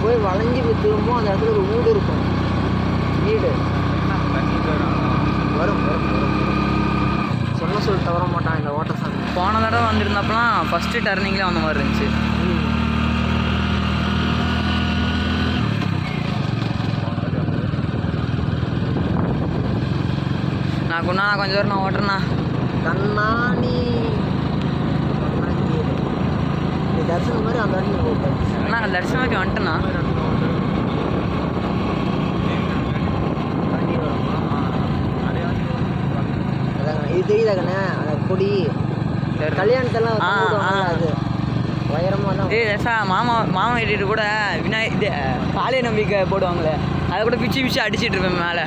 போய் வளைஞ்சி போய் திரும்பவும் அந்த இடத்துல ஒரு வீடு இருக்கும். வீடு வரும் வரும் வரும் சொன்ன சொல் தவற மாட்டான் இந்த ஓட்டசாமி. போன தடவை வந்துருந்தப்பலாம் ஃபஸ்ட்டு டர்னிங்கில் வந்த மாதிரி இருந்துச்சு. நான் கொஞ்சம் தூரம் நான் ஓட்டுறேண்ணா. கண்ணாணி தர்சனம் மாதிரி அந்த இடத்துல ஓட்டேன். அண்ணா தரிசனமாக்கி வந்துட்டேண்ணா. இது தெரியுதாங்கண்ணே அந்த கொடி கல்யாணத்தெல்லாம் அது உயரமாக தான். சார் மாமா வீட்டுட்டு கூட இது பாலிய நம்பிக்கை போடுவாங்களே, அதை கூட பிச்சு அடிச்சிட்டு இருப்பேன் மேலே.